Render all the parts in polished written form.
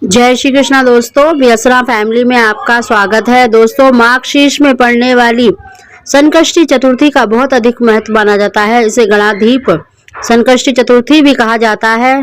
जय श्री कृष्णा दोस्तों, व्यसरा फैमिली में आपका स्वागत है। दोस्तों, मार्गशीर्ष में पड़ने वाली संकष्टी चतुर्थी का बहुत अधिक महत्व माना जाता है। इसे गणाधीप संकष्टी चतुर्थी भी कहा जाता है।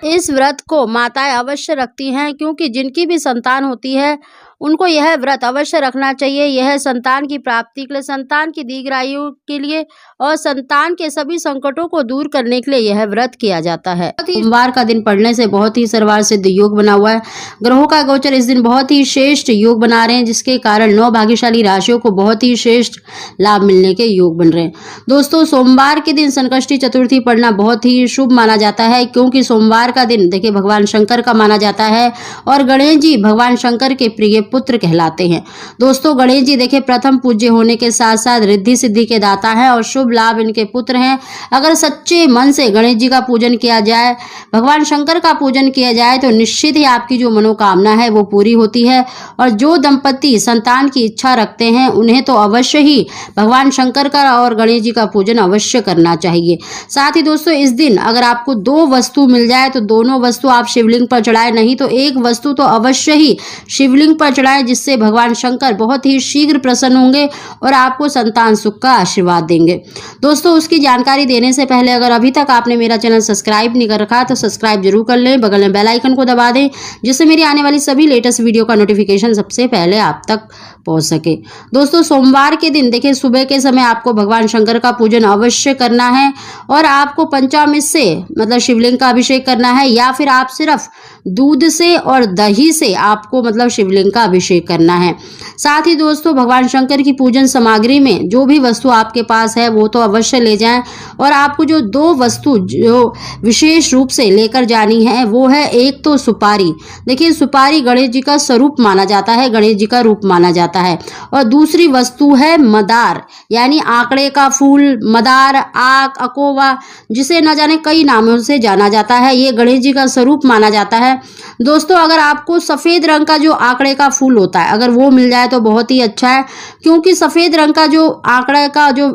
इस व्रत को माताएं अवश्य रखती हैं, क्योंकि जिनकी भी संतान होती है उनको यह व्रत अवश्य रखना चाहिए। यह संतान की प्राप्ति के लिए, संतान की दीर्घायु के लिए और संतान के सभी संकटों को दूर करने के लिए यह व्रत किया जाता है। सोमवार का दिन पड़ने से बहुत ही सर्वार्थ सिद्ध योग बना हुआ है। ग्रहों का गोचर इस दिन बहुत ही श्रेष्ठ योग बना रहे हैं, जिसके कारण 9 भाग्यशाली राशियों को बहुत ही श्रेष्ठ लाभ मिलने के योग बन रहे हैं। दोस्तों, सोमवार के दिन संकष्टी चतुर्थी पड़ना बहुत ही शुभ माना जाता है, क्योंकि सोमवार का दिन देखिए भगवान शंकर का माना जाता है और गणेश जी भगवान शंकर के प्रिय पुत्र कहलाते हैं। दोस्तों, गणेश जी देखिए प्रथम पूज्य होने के साथ साथ रिद्धि सिद्धि के दाता हैं और शुभ लाभ इनके पुत्र हैं। अगर सच्चे मन से गणेश जी का पूजन किया जाए, भगवान शंकर का पूजन किया जाए, तो निश्चित ही आपकी जो मनोकामना है वो पूरी होती है। और जो दंपति संतान की इच्छा रखते हैं उन्हें तो अवश्य ही भगवान शंकर का और गणेश जी का पूजन अवश्य करना चाहिए। साथ ही दोस्तों, इस दिन अगर आपको 2 वस्तु मिल जाए तो दोनों वस्तु आप शिवलिंग पर चढ़ाए, नहीं तो एक वस्तु तो अवश्य ही शिवलिंग पर चढ़ाए, जिससे भगवान शंकर बहुत ही शीघ्र प्रसन्न होंगे और आपको संतान सुख का आशीर्वाद देंगे। दोस्तों, उसकी जानकारी देने से पहले अगर अभी तक आपने मेरा चैनल सब्सक्राइब नहीं कर रखा तो सब्सक्राइब जरूर कर लें, बगल में बेल आइकन को दबा दें, जिससे मेरी आने वाली सभी लेटेस्ट वीडियो का नोटिफिकेशन सबसे पहले आप तक पहुंच सके। दोस्तों, सोमवार के दिन देखिए सुबह के समय आपको भगवान शंकर का पूजन अवश्य करना है और आपको पंचामृत से मतलब शिवलिंग का अभिषेक करना है, या फिर आप सिर्फ दूध से और दही से आपको मतलब शिवलिंग का अभिषेक करना है। साथ ही दोस्तों, भगवान शंकर की पूजन सामग्री में जो भी वस्तु आपके पास है वो तो अवश्य ले जाएं, और आपको जो 2 वस्तु जो विशेष रूप से लेकर जानी है वो है, एक तो सुपारी। देखिए सुपारी गणेश जी का स्वरूप माना जाता है, गणेश जी का रूप माना जाता है। और दूसरी वस्तु है मदार, यानी आंकड़े का फूल, मदार, आक, अकोवा, जिसे न जाने कई नामों से जाना जाता है। ये गणेश जी का स्वरूप माना जाता है। दोस्तों, अगर आपको सफेद रंग का जो आंकड़े का फूल होता है अगर वो मिल जाए तो बहुत ही अच्छा है, क्योंकि सफेद रंग का जो आंकड़े का जो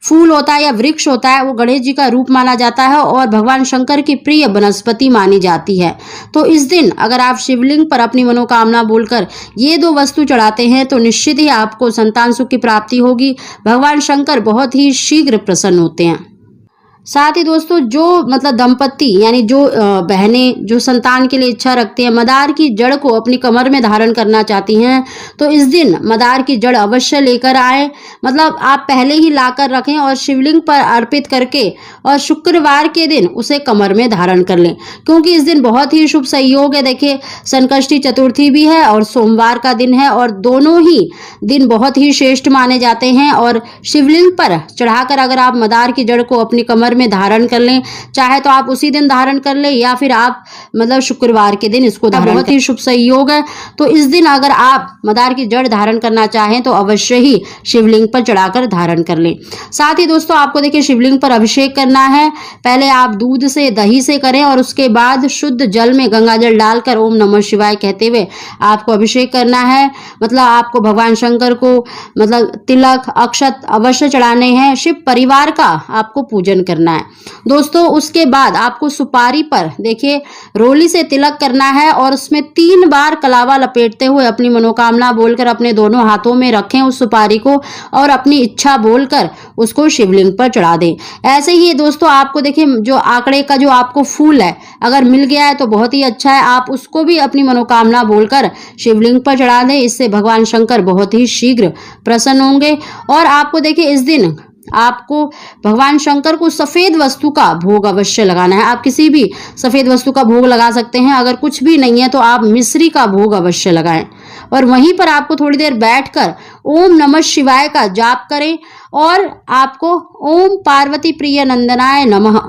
फूल होता है या वृक्ष होता है वो गणेश जी का रूप माना जाता है और भगवान शंकर की प्रिय वनस्पति मानी जाती है। तो इस दिन अगर आप शिवलिंग पर अपनी मनोकामना बोलकर ये 2 वस्तु चढ़ाते हैं तो निश्चित ही आपको संतान सुख की प्राप्ति होगी। भगवान शंकर बहुत ही शीघ्र प्रसन्न होते हैं। साथ ही दोस्तों, जो मतलब दंपति यानी जो बहनें जो संतान के लिए इच्छा रखते हैं, मदार की जड़ को अपनी कमर में धारण करना चाहती हैं, तो इस दिन मदार की जड़ अवश्य लेकर आए। मतलब आप पहले ही लाकर रखें और शिवलिंग पर अर्पित करके और शुक्रवार के दिन उसे कमर में धारण कर लें, क्योंकि इस दिन बहुत ही शुभ संयोग है। देखिए संकष्टी चतुर्थी भी है और सोमवार का दिन है, और दोनों ही दिन बहुत ही श्रेष्ठ माने जाते हैं। और शिवलिंग पर चढ़ाकर अगर आप मदार की जड़ को अपनी कमर में धारण कर लें, चाहे तो आप उसी दिन धारण कर लें या फिर आप मतलब शुक्रवार के दिन इसको धारण, बहुत ही शुभ संयोग है। तो इस दिन अगर आप मदार की जड़ धारण करना चाहें तो अवश्य ही शिवलिंग पर चढ़ाकर धारण कर लें। साथ ही दोस्तों, आपको देखिए शिवलिंग पर अभिषेक करना है। पहले आप दूध से दही से करें और उसके बाद शुद्ध जल में गंगा जल डालकर ओम नमः शिवाय कहते हुए आपको अभिषेक करना है। मतलब आपको भगवान शंकर को मतलब तिलक अक्षत अवश्य चढ़ाने हैं। शिव परिवार का आपको पूजन करना है। दोस्तों, उसके बाद आपको सुपारी पर देखिए रोली से तिलक करना है और उसमें 3 बार कलावा लपेटते हुए अपनी मनोकामना बोलकर अपने दोनों हाथों में रखें उस सुपारी को और अपनी इच्छा बोलकर उसको शिवलिंग पर चढ़ा दें। ऐसे ही दोस्तों, आपको देखिए जो आंकड़े का जो आपको फूल है अगर मिल गया है तो बहुत ही अच्छा है, आप उसको भी अपनी मनोकामना बोलकर शिवलिंग पर चढ़ा दें। इससे भगवान शंकर बहुत ही शीघ्र प्रसन्न होंगे। और आपको देखिए इस दिन आपको भगवान शंकर को सफेद वस्तु का भोग अवश्य लगाना है। आप किसी भी सफेद वस्तु का भोग लगा सकते हैं, अगर कुछ भी नहीं है तो आप मिश्री का भोग अवश्य लगाएं। और वहीं पर आपको थोड़ी देर बैठकर ओम नमः शिवाय का जाप करें और आपको ओम पार्वती प्रिय नंदनाय नमः,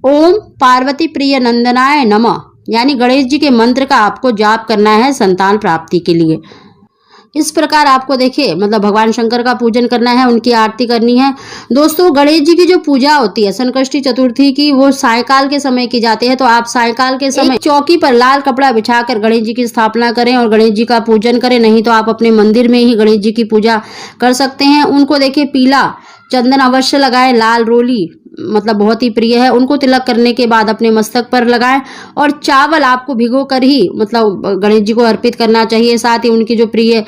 ओम पार्वती प्रिय नंदनाय नमः यानी गणेश जी के मंत्र का आपको जाप करना है संतान प्राप्ति के लिए। इस प्रकार आपको देखिए मतलब भगवान शंकर का पूजन करना है, उनकी आरती करनी है। दोस्तों, गणेश जी की जो पूजा होती है संकष्टी चतुर्थी की वो सायकाल के समय की जाती है, तो आप सायकाल के समय चौकी पर लाल कपड़ा बिछाकर गणेश जी की स्थापना करें और गणेश जी का पूजन करें। नहीं तो आप अपने मंदिर में ही गणेश जी की पूजा कर सकते हैं। उनको देखिए पीला चंदन अवश्य लगाएं, लाल रोली मतलब बहुत ही प्रिय है, उनको तिलक करने के बाद अपने मस्तक पर लगाएं और चावल आपको भिगो कर ही मतलब गणेश जी को अर्पित करना चाहिए। साथ ही उनकी जो प्रिय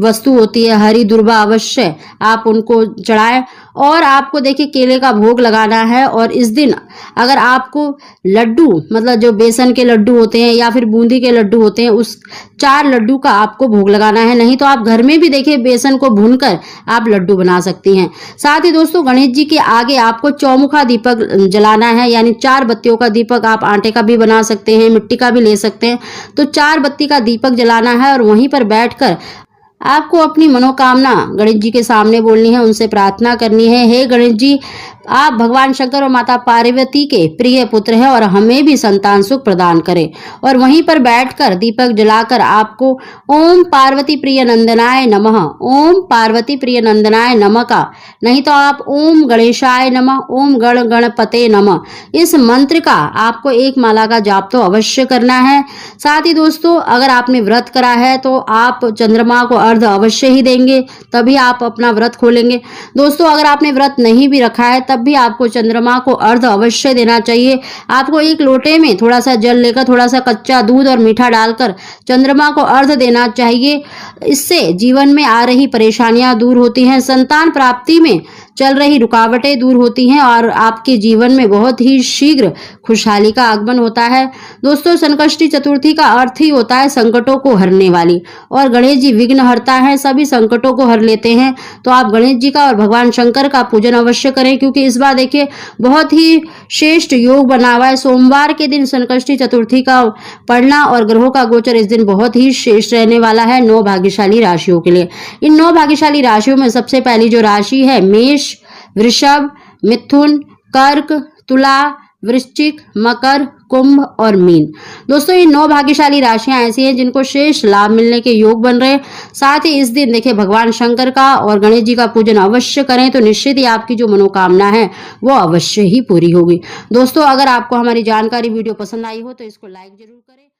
वस्तु होती है हरी दुर्वा अवश्य आप उनको चढ़ाएं। और आपको देखिए केले का भोग लगाना है। और इस दिन अगर आपको लड्डू मतलब जो बेसन के लड्डू होते हैं या फिर बूंदी के लड्डू होते हैं उस 4 लड्डू का आपको भोग लगाना है। नहीं तो आप घर में भी देखिए बेसन को भूनकर आप लड्डू बना सकती हैं। साथ ही दोस्तों गणेश जी के आगे आपको चौमुखा दीपक जलाना है, यानी 4 बत्तियों का दीपक। आप आटे का भी बना सकते हैं, मिट्टी का भी ले सकते हैं। तो 4 बत्ती का दीपक जलाना है और वहीं पर बैठकर आपको अपनी मनोकामना गणेश जी के सामने बोलनी है, उनसे प्रार्थना करनी है। हे गणेश जी, आप भगवान शंकर और माता पार्वती के प्रिय पुत्र हैं और हमें भी संतान सुख प्रदान करें। और वहीं पर बैठकर दीपक जलाकर आपको ओम पार्वती प्रिय नंदनाय नमः, ओम पार्वती प्रिय नंदनाय नमः का, नहीं तो आप ओम गणेशाय नमः, ओम गण गणपते नमः, इस मंत्र का आपको 1 माला का जाप तो अवश्य करना है। साथ ही दोस्तों अगर आपने व्रत करा है तो आप चंद्रमा को अर्घ अवश्य ही देंगे, तभी आप अपना व्रत खोलेंगे। दोस्तों अगर आपने व्रत नहीं भी रखा है तब भी आपको चंद्रमा को अर्घ अवश्य देना चाहिए। आपको 1 लोटे में थोड़ा सा जल लेकर थोड़ा सा कच्चा दूध और मीठा डालकर चंद्रमा को अर्घ देना चाहिए। इससे जीवन में आ रही परेशानियां दूर होती हैं, संतान प्राप्ति में चल रही रुकावटें दूर होती हैं और आपके जीवन में बहुत ही शीघ्र खुशहाली का आगमन होता है। दोस्तों संकष्टी चतुर्थी का अर्थ ही होता है संकटों को हरने वाली, और गणेश जी विघ्नहर्ता हैं, सभी संकटों को हर लेते हैं। तो आप गणेश जी का और भगवान शंकर का पूजन अवश्य करें, क्योंकि इस बार देखिए बहुत ही श्रेष्ठ योग बना हुआ है। सोमवार के दिन संकष्टी चतुर्थी का पढ़ना और ग्रहों का गोचर इस दिन बहुत ही श्रेष्ठ रहने वाला है 9 भाग्यशाली राशियों के लिए। इन 9 भाग्यशाली राशियों में सबसे पहली जो राशि है मेष, वृषभ, मिथुन, कर्क, तुला, वृश्चिक, मकर, कुंभ और मीन। दोस्तों ये 9 भाग्यशाली राशियां ऐसी हैं जिनको शेष लाभ मिलने के योग बन रहे हैं। साथ ही इस दिन देखिए भगवान शंकर का और गणेश जी का पूजन अवश्य करें, तो निश्चित ही आपकी जो मनोकामना है वो अवश्य ही पूरी होगी। दोस्तों अगर आपको हमारी जानकारी वीडियो पसंद आई हो तो इसको लाइक जरूर करें।